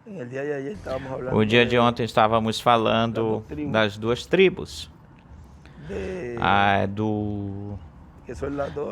En el día de ayer estábamos hablando O dia de ontem estávamos falando das duas tribos,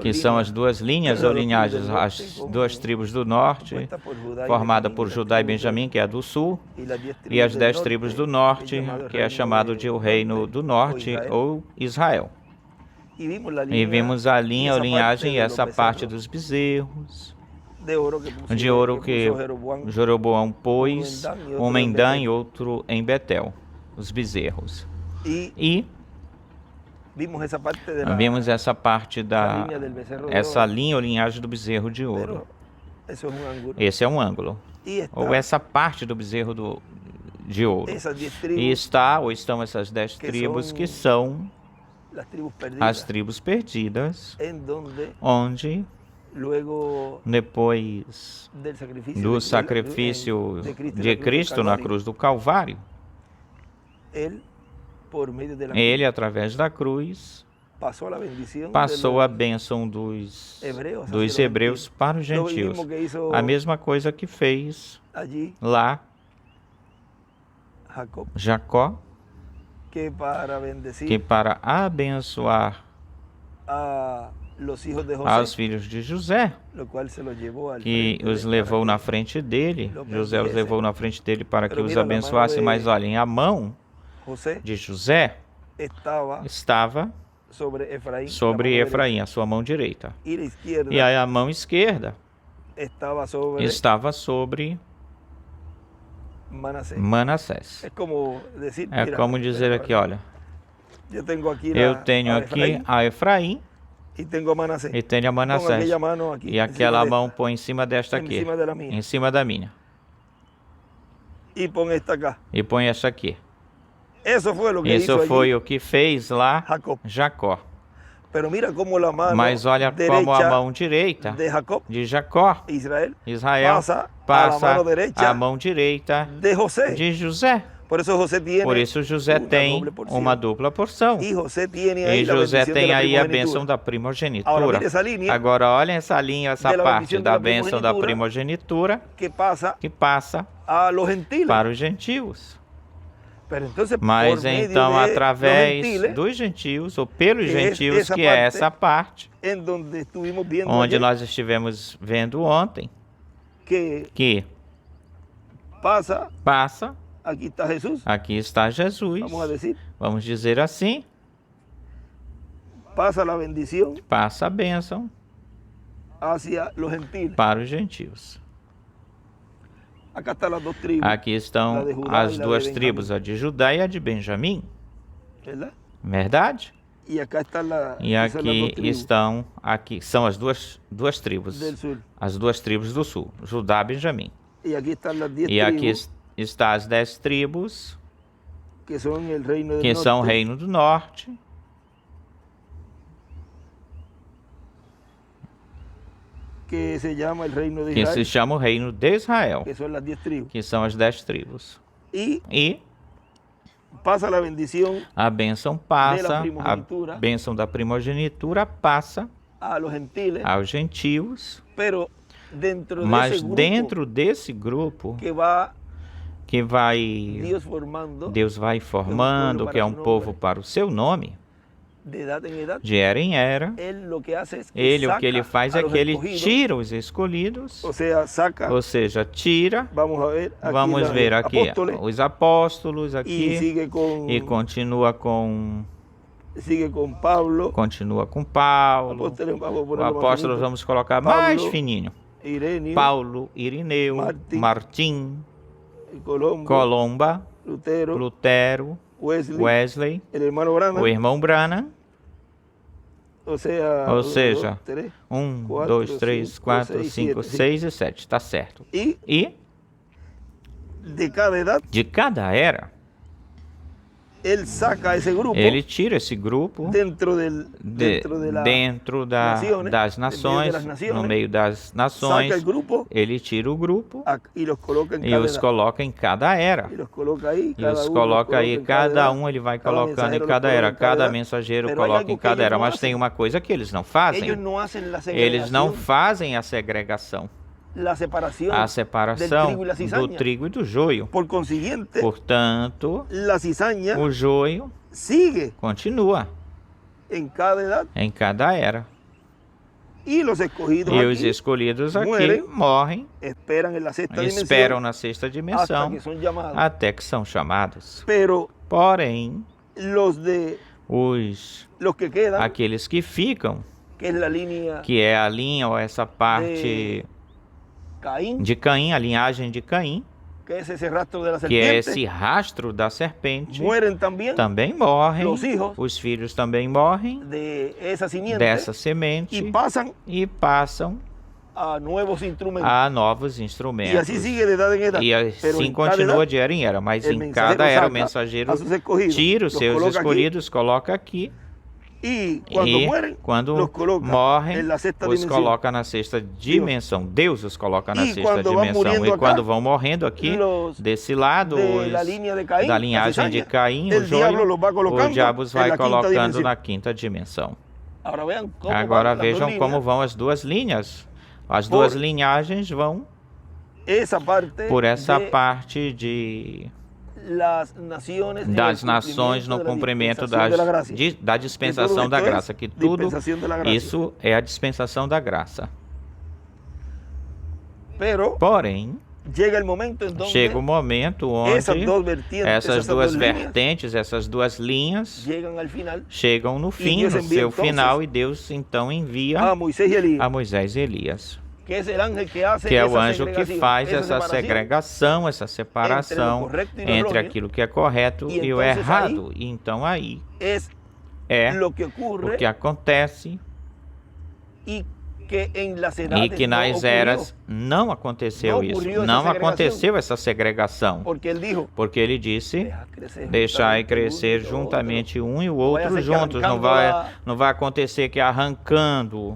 que são as duas linhas ou linhagens, as duas tribos do norte, formada por Judá e Benjamim, que é a do sul, e as 10 tribos do norte, que é chamado de o reino do norte ou Israel. E vimos a linha ou linhagem e essa parte dos bezerros de ouro que Jeroboão pôs, um em Dan e outro em Betel, os bezerros. E vimos essa parte essa linha ou linhagem do bezerro de ouro. Esse é um ângulo. Ou essa parte do bezerro de ouro. E estão essas 10 tribos que são as tribos perdidas, onde depois do sacrifício de Cristo na cruz do Calvário, ele, através da cruz, passou a bênção dos hebreus para os gentios. A mesma coisa que fez lá Jacó, que para abençoar aos filhos de José, que os levou na frente dele, José os levou na frente dele para que os abençoasse, mas olhem, a mão de José estava sobre Efraim, a sua mão direita, e aí a mão esquerda estava sobre Manassés. É como dizer aqui, olha, eu tenho aqui a Efraim e tenho a Manassés, e aquela mão põe em cima desta aqui, em cima da minha, e põe esta aqui. Isso foi o que fez lá Jacó. Mas olha como a mão direita de Jacó, Israel, passa a mão direita de José. Por isso José tem uma dupla porção. E José tem aí a bênção da primogenitura. Agora olhem essa linha, essa parte da bênção da primogenitura que passa para os gentios. Mas então, através dos gentios, ou pelos gentios, que é essa parte, onde nós estivemos vendo ontem, que passa, aqui está Jesus, vamos dizer assim, passa a bênção para os gentios. Aqui estão as duas tribos, a de Judá e a de Benjamim. Verdade? E aqui são as duas tribos, as duas tribos do sul, Judá e Benjamim. E aqui estão as 10 tribos, que são o reino do norte, que se chama o reino de Israel, que são as 10 tribos. E a bênção passa, a bênção da primogenitura passa aos gentios, mas dentro desse grupo que Deus vai formando, que é um povo para o seu nome, de era em era, ele o que ele faz é que ele tira os escolhidos, ou seja, tira, vamos ver aqui, os apóstolos aqui, e continua com Paulo, o apóstolo vamos colocar mais fininho, Paulo, Irineu, Martim, Colomba, Lutero, Wesley, o irmão Branham, ou seja, 1, 2, 3, 4, 5, 6 e 7, está certo. E de cada era, ele tira esse grupo dentro das nações, no meio das nações, ele tira o grupo e os coloca em cada era. E os coloca aí, cada um ele vai colocando em cada era, cada mensageiro coloca em cada era. Mas tem uma coisa que eles não fazem, eles não fazem a segregação. a separação do trigo e do joio. Portanto, o joio continua em cada era. E os escolhidos aqui morrem, esperam na sexta dimensão, até que são chamados. Porém, aqueles que ficam, que é a linha ou essa parte de Caim, a linhagem de Caim, que é esse rastro da serpente, também morrem, os filhos também morrem dessa semente e passam a novos instrumentos. E assim continua de era em era, mas em cada era o mensageiro tira os seus escolhidos, coloca aqui. E quando morrem, os coloca na sexta dimensão. Deus os coloca na sexta dimensão. E quando vão morrendo aqui, desse lado, da linhagem de Caim, o joio, o diabo os vai colocando na quinta dimensão. Agora vejam como vão as duas linhas. As duas linhagens vão por essa parte das nações no cumprimento da dispensação da graça, que tudo isso é a dispensação da graça. Porém, chega o momento onde essas duas vertentes, essas duas linhas chegam no fim, no seu final, e Deus então envia a Moisés e Elias, que é o anjo que faz essa segregação, essa separação entre aquilo que é correto e o errado. E então aí é o que acontece e que nas eras não aconteceu isso, não aconteceu essa segregação, porque ele disse, deixai crescer juntamente um e o outro juntos, não vai acontecer que arrancando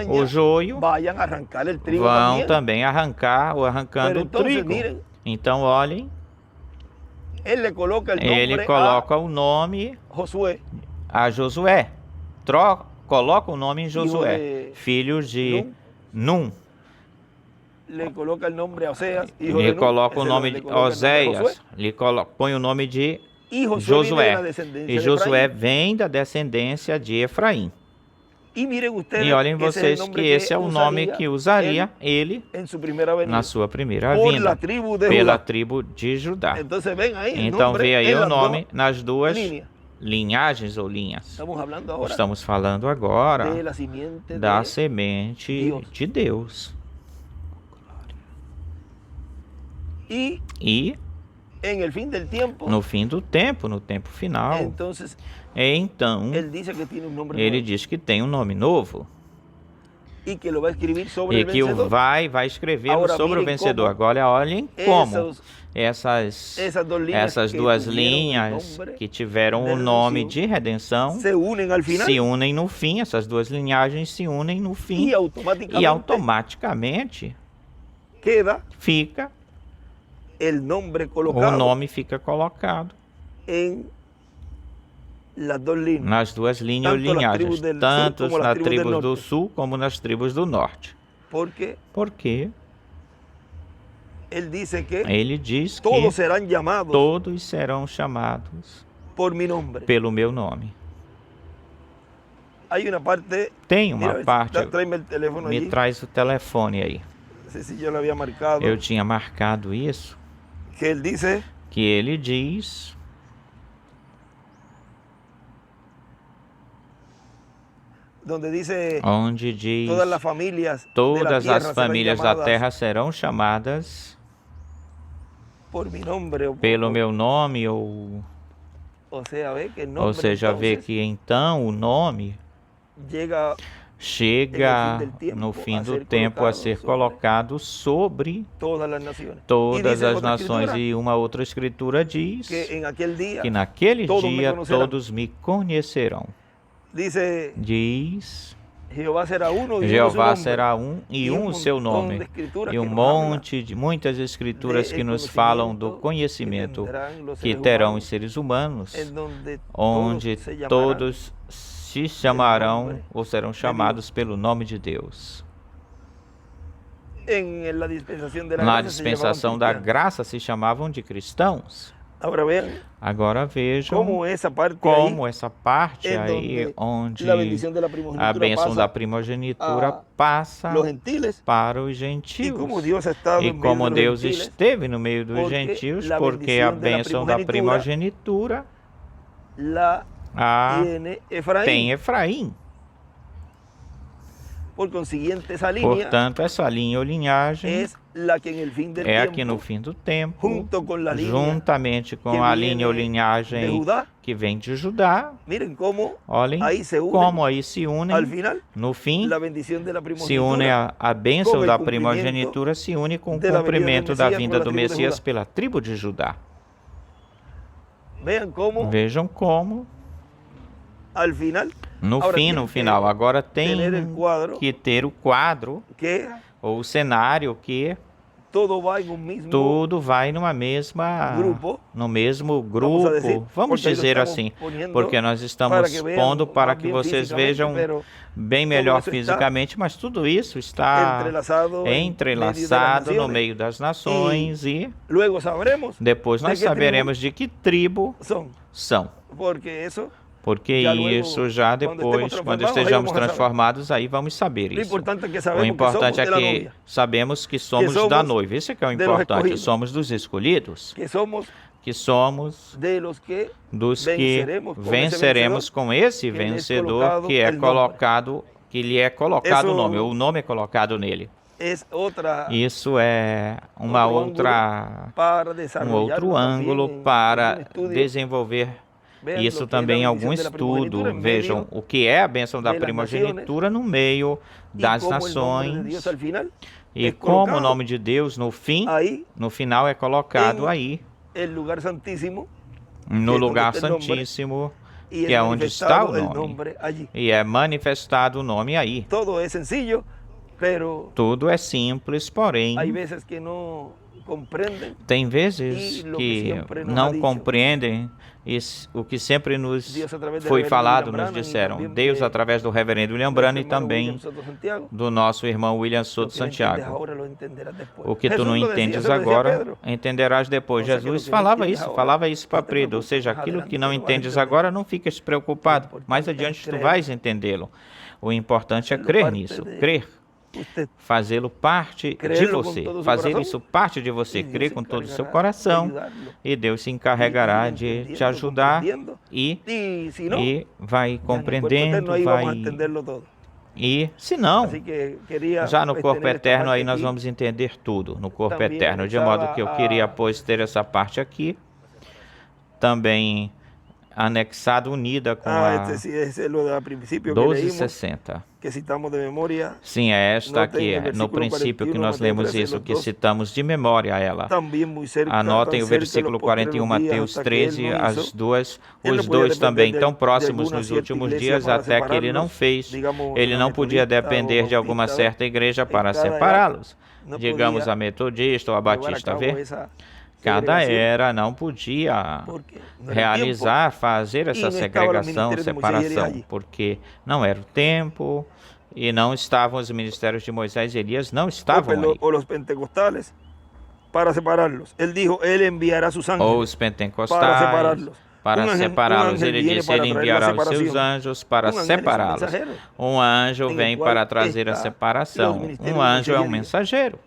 o joio, vão também arrancando o trigo. Então olhem, ele coloca o nome a Josué, coloca o nome em Josué, filho de Num. Ele coloca o nome de Oséias, põe o nome de Josué. E Josué vem da descendência de Efraim. E olhem vocês que esse é o nome que usaria ele na sua primeira vinda, pela tribo de Judá. Então vê aí o nome nas duas linhagens ou linhas. Estamos falando agora da semente de Deus. E no fim do tempo, no tempo final, então ele diz que tem um nome novo e que vai escrever sobre o vencedor. Agora olhem como essas duas linhas que tiveram o nome de redenção se unem no fim, essas duas linhagens se unem no fim e automaticamente fica o nome fica colocado nas duas linhas ou linhagens, tanto nas tribos do sul como nas tribos do norte. Porque ele diz que todos serão chamados pelo meu nome. Tem uma parte, me traz o telefone aí. Eu tinha marcado isso, que ele diz onde diz todas as famílias da terra serão chamadas pelo meu nome, ou seja, vê que então o nome chega no fim do tempo a ser colocado sobre todas as nações. E uma outra escritura diz que naquele dia todos me conhecerão. Diz, Jeová será um e um o seu nome. E um monte de muitas escrituras que nos falam do conhecimento que terão os seres humanos, onde todos se chamarão ou serão chamados pelo nome de Deus. Na dispensação da graça se chamavam de cristãos. Agora vejam como essa parte aí, onde a bênção da primogenitura passa para os gentios. E como Deus esteve no meio dos gentios, porque a bênção da primogenitura tem Efraim. Portanto, essa linha ou linhagem é a que no fim do tempo, juntamente com a linha ou linhagem que vem de Judá, olhem como aí se unem, no fim, se une a bênção da primogenitura, se une com o cumprimento da vinda do Messias pela tribo de Judá. Vejam como no final, agora tem que ter o quadro, ou o cenário que tudo vai no mesmo grupo, vamos dizer assim, porque nós estamos pondo para que vocês vejam bem melhor fisicamente, mas tudo isso está entrelaçado no meio das nações e depois nós saberemos de que tribo são. Porque isso já depois, quando estejamos transformados, aí vamos saber isso. O importante é que sabemos que somos da noiva. Isso é que é o importante. Somos dos escolhidos. Que somos dos que venceremos com esse vencedor que lhe é colocado o nome. O nome é colocado nele. Isso é um outro ângulo para desenvolver isso também em algum estudo. Vejam o que é a bênção da primogenitura no meio das nações e como o nome de Deus no final é colocado aí, no lugar santíssimo, que é onde está o nome, e é manifestado o nome aí. Tudo é simples, porém tem vezes que não compreendem o que sempre nos foi falado, nos disseram. Deus, através do reverendo William Branham e também do nosso irmão William Soto Santiago. O que tu não entendes agora, entenderás depois. Jesus falava isso para Pedro, ou seja, aquilo que não entendes agora, não fiques preocupado. Mais adiante tu vais entendê-lo. O importante é crer nisso, crer. Fazê-lo parte de você, fazer isso parte de você, crer com todo o seu coração, e Deus se encarregará de te ajudar e vai compreendendo, e se não, já no corpo eterno aí nós vamos entender tudo, no corpo eterno, de modo que eu queria, pois, ter essa parte aqui, também anexada, unida com a 1260. Sim, é esta aqui, no princípio que nós lemos isso, que citamos de memória ela. Anotem o versículo 41, Mateus 13, os dois também tão próximos nos últimos dias, até que ele não podia depender de alguma certa igreja para separá-los. Digamos a metodista ou a batista, cada era não podia fazer essa segregação, separação, porque não era o tempo e não estavam os ministérios de Moisés e Elias, não estavam aí. Ou os pentecostais, para separá-los, ele disse, ele enviará os seus anjos para separá-los. Um anjo vem para trazer a separação. Um anjo é um mensageiro,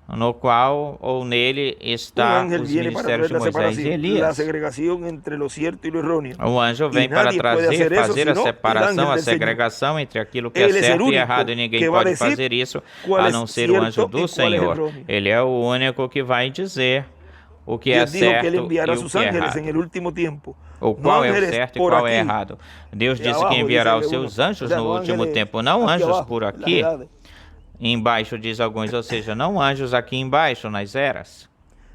no qual ou nele está os ministérios de Moisés e Elias. O anjo vem para fazer a separação, a segregação entre aquilo que é certo e errado, e ninguém pode fazer isso a não ser o anjo do Senhor. Ele é o único que vai dizer o que é certo e o que é errado. Ou qual é o certo e qual é errado. Deus disse que enviará os seus anjos no último tempo, não anjos por aqui. Embaixo diz alguns, ou seja, não anjos aqui embaixo nas eras.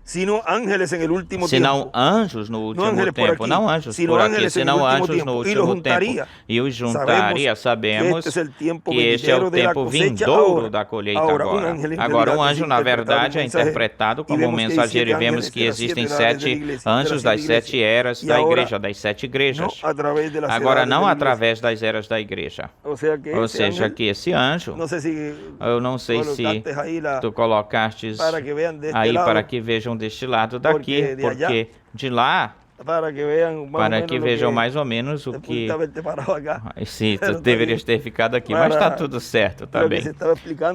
Senão anjos no último tempo, não anjos por aqui, senão anjos no último tempo. E os juntaria, sabemos que este é o tempo vindouro da colheita agora. Agora, um anjo, na verdade, é interpretado como um mensageiro e vemos que existem 7 anjos das 7 eras da igreja, das 7 igrejas. Agora, não através das eras da igreja. Ou seja, que esse anjo, eu não sei se tu colocaste aí para que vejam deste lado daqui, porque de lá, para que vejam mais ou menos o que... Sim, tu deverias ter ficado aqui, mas está tudo certo, tá bem.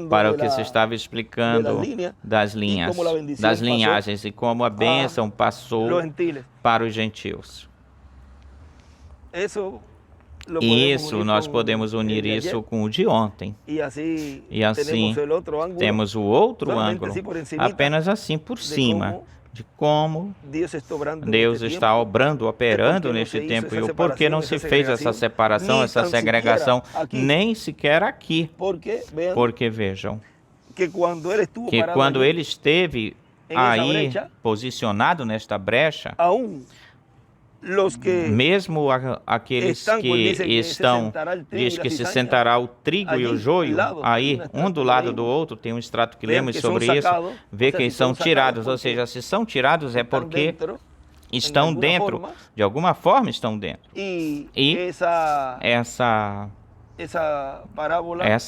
Para o que se estava explicando das linhagens e como a bênção passou para os gentios. Isso, nós podemos unir isso com o de ontem. E assim, temos o outro ângulo, apenas assim por cima, de como Deus está obrando, operando neste tempo e o porquê não se fez essa separação, essa segregação, nem sequer aqui. Porque vejam, que quando ele esteve aí posicionado nesta brecha, mesmo aqueles que estão, diz que se sentará o trigo e o joio, aí, um do lado do outro, tem um extrato que lemos sobre isso, vê que são tirados, ou seja, se são tirados é porque estão dentro, de alguma forma estão dentro. E essa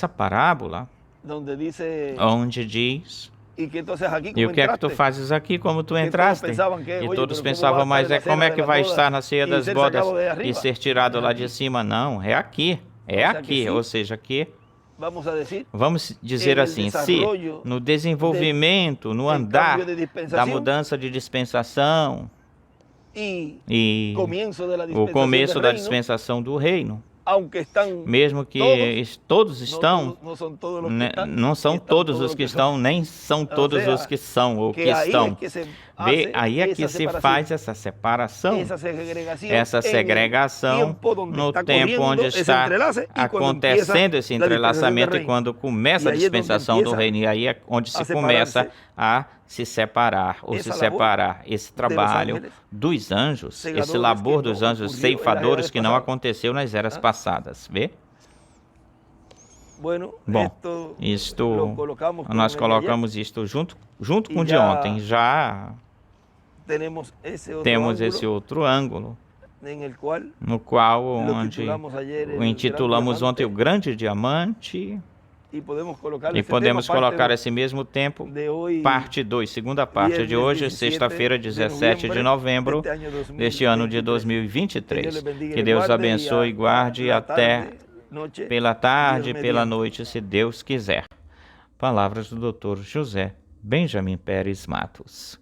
parábola, onde diz... E o que é que tu fazes aqui, como tu entraste? E todos pensavam, mas como é que vai estar na ceia das bodas e ser tirado lá de cima? Não, é aqui, ou seja, aqui. Vamos dizer assim, se no desenvolvimento, no andar da mudança de dispensação e o começo da dispensação do reino, mesmo que todos estão, não são todos os que estão, nem são todos os que são ou que estão. Aí é que se faz essa separação, essa segregação no tempo onde está acontecendo esse entrelaçamento e quando começa a dispensação do reino. E aí é onde se começa a se separar, ou se separar esse trabalho dos anjos, esse labor dos anjos ceifadores que não aconteceu nas eras passadas. Vê? Bom, nós colocamos isto junto com o de ontem. Já temos esse outro ângulo, no qual onde intitulamos ontem o grande diamante. E podemos colocar esse mesmo tempo, parte 2, segunda parte de hoje, sexta-feira, 17 de novembro deste ano de 2023. Que Deus abençoe e guarde até pela tarde, pela noite, se Deus quiser. Palavras do Dr. José Benjamin Pérez Matos.